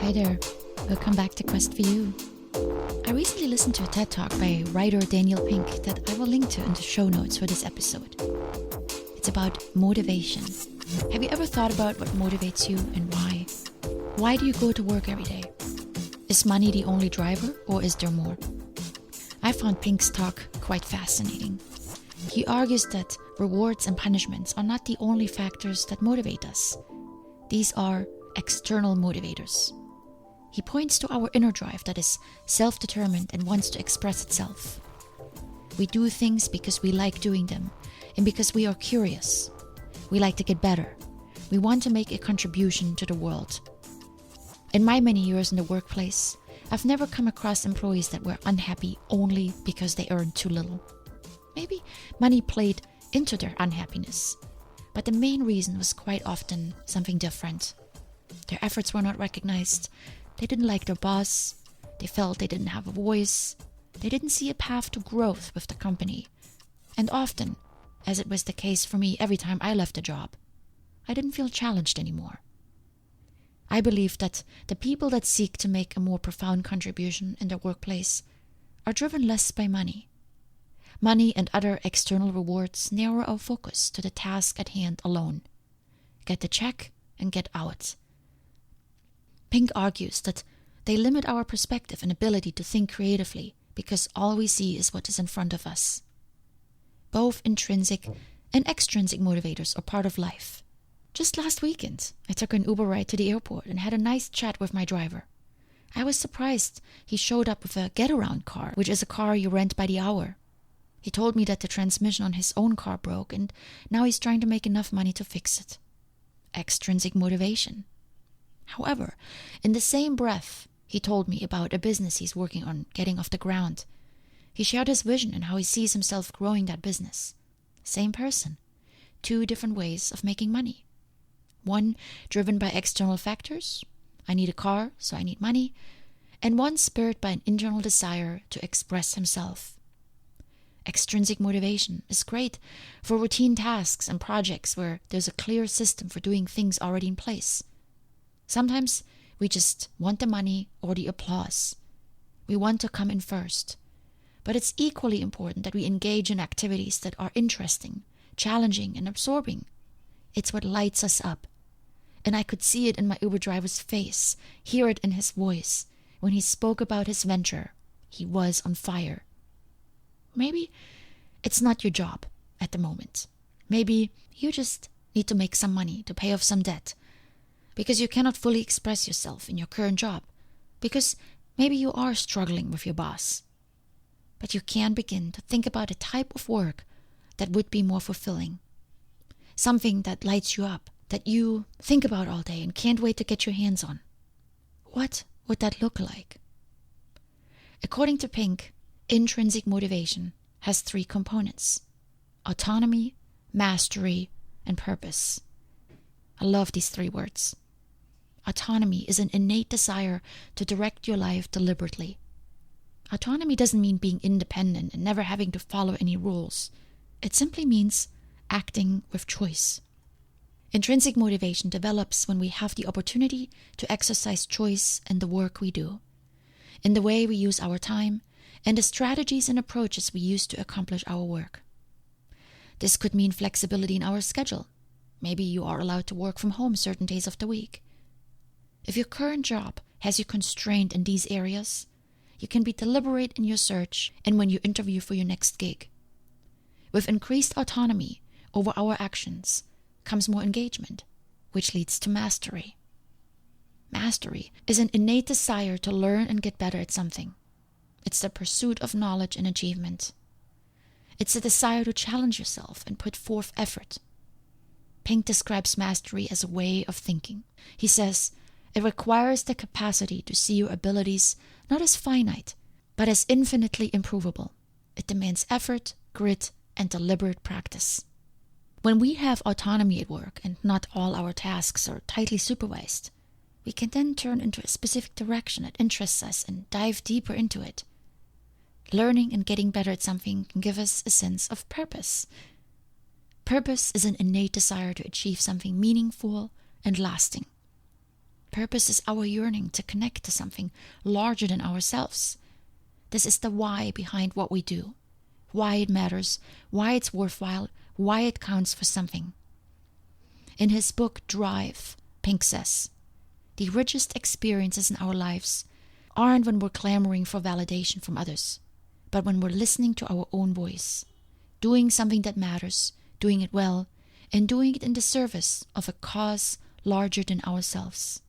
Hi there, welcome back to Quest for You. I recently listened to a TED Talk by writer Daniel Pink that I will link to in the show notes for this episode. It's about motivation. Have you ever thought about what motivates you and why? Why do you go to work every day? Is money the only driver, or is there more? I found Pink's talk quite fascinating. He argues that rewards and punishments are not the only factors that motivate us. These are external motivators. He points to our inner drive that is self-determined and wants to express itself. We do things because we like doing them and because we are curious. We like to get better. We want to make a contribution to the world. In my many years in the workplace, I've never come across employees that were unhappy only because they earned too little. Maybe money played into their unhappiness, but the main reason was quite often something different. Their efforts were not recognized. They didn't like their boss. They felt they didn't have a voice. They didn't see a path to growth with the company. And often, as it was the case for me every time I left a job, I didn't feel challenged anymore. I believe that the people that seek to make a more profound contribution in their workplace are driven less by money. Money and other external rewards narrow our focus to the task at hand alone. Get the check and get out. Pink argues that they limit our perspective and ability to think creatively because all we see is what is in front of us. Both intrinsic and extrinsic motivators are part of life. Just last weekend, I took an Uber ride to the airport and had a nice chat with my driver. I was surprised he showed up with a get-around car, which is a car you rent by the hour. He told me that the transmission on his own car broke and now he's trying to make enough money to fix it. Extrinsic motivation. However, in the same breath, he told me about a business he's working on getting off the ground. He shared his vision and how he sees himself growing that business. Same person. Two different ways of making money. One driven by external factors. I need a car, so I need money. And one spurred by an internal desire to express himself. Extrinsic motivation is great for routine tasks and projects where there's a clear system for doing things already in place. Sometimes we just want the money or the applause. We want to come in first. But it's equally important that we engage in activities that are interesting, challenging, and absorbing. It's what lights us up. And I could see it in my Uber driver's face, hear it in his voice. When he spoke about his venture, he was on fire. Maybe it's not your job at the moment. Maybe you just need to make some money to pay off some debt. Because you cannot fully express yourself in your current job. Because maybe you are struggling with your boss. But you can begin to think about a type of work that would be more fulfilling. Something that lights you up, that you think about all day and can't wait to get your hands on. What would that look like? According to Pink, intrinsic motivation has 3 components: autonomy, mastery, and purpose. I love these 3 words. Autonomy is an innate desire to direct your life deliberately. Autonomy doesn't mean being independent and never having to follow any rules. It simply means acting with choice. Intrinsic motivation develops when we have the opportunity to exercise choice in the work we do, in the way we use our time, and the strategies and approaches we use to accomplish our work. This could mean flexibility in our schedule. Maybe you are allowed to work from home certain days of the week. If your current job has you constrained in these areas, you can be deliberate in your search and when you interview for your next gig. With increased autonomy over our actions comes more engagement, which leads to mastery. Mastery is an innate desire to learn and get better at something. It's the pursuit of knowledge and achievement. It's a desire to challenge yourself and put forth effort. Pink describes mastery as a way of thinking. He says, it requires the capacity to see your abilities not as finite, but as infinitely improvable. It demands effort, grit, and deliberate practice. When we have autonomy at work and not all our tasks are tightly supervised, we can then turn into a specific direction that interests us and dive deeper into it. Learning and getting better at something can give us a sense of purpose. Purpose is an innate desire to achieve something meaningful and lasting. Purpose is our yearning to connect to something larger than ourselves. This is the why behind what we do, why it matters, why it's worthwhile, why it counts for something. In his book Drive, Pink says, the richest experiences in our lives aren't when we're clamoring for validation from others, but when we're listening to our own voice, doing something that matters, doing it well, and doing it in the service of a cause larger than ourselves.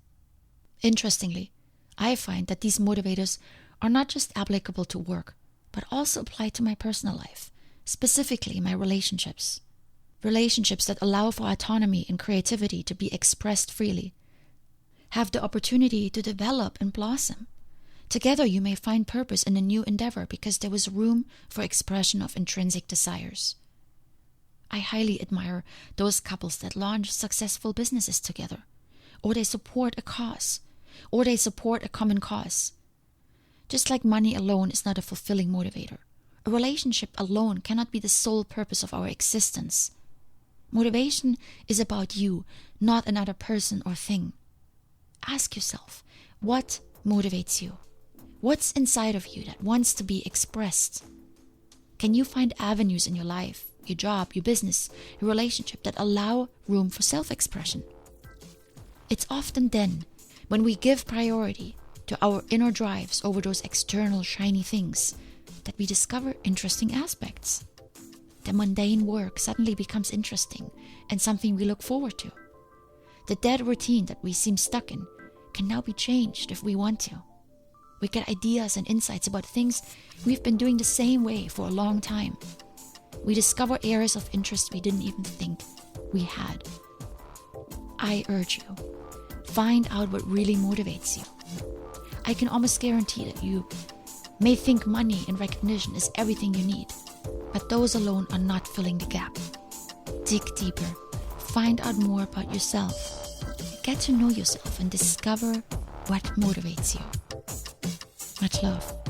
Interestingly, I find that these motivators are not just applicable to work, but also apply to my personal life, specifically my relationships. Relationships that allow for autonomy and creativity to be expressed freely, have the opportunity to develop and blossom. Together you may find purpose in a new endeavor because there was room for expression of intrinsic desires. I highly admire those couples that launch successful businesses together, or they support a cause, or they support a common cause. Just like money alone is not a fulfilling motivator, a relationship alone cannot be the sole purpose of our existence. Motivation is about you, not another person or thing. Ask yourself, what motivates you? What's inside of you that wants to be expressed? Can you find avenues in your life, your job, your business, your relationship that allow room for self-expression? It's often then, when we give priority to our inner drives over those external shiny things, that we discover interesting aspects. The mundane work suddenly becomes interesting and something we look forward to. The dead routine that we seem stuck in can now be changed if we want to. We get ideas and insights about things we've been doing the same way for a long time. We discover areas of interest we didn't even think we had. I urge you, find out what really motivates you. I can almost guarantee that you may think money and recognition is everything you need, but those alone are not filling the gap. Dig deeper, find out more about yourself, get to know yourself and discover what motivates you. Much love.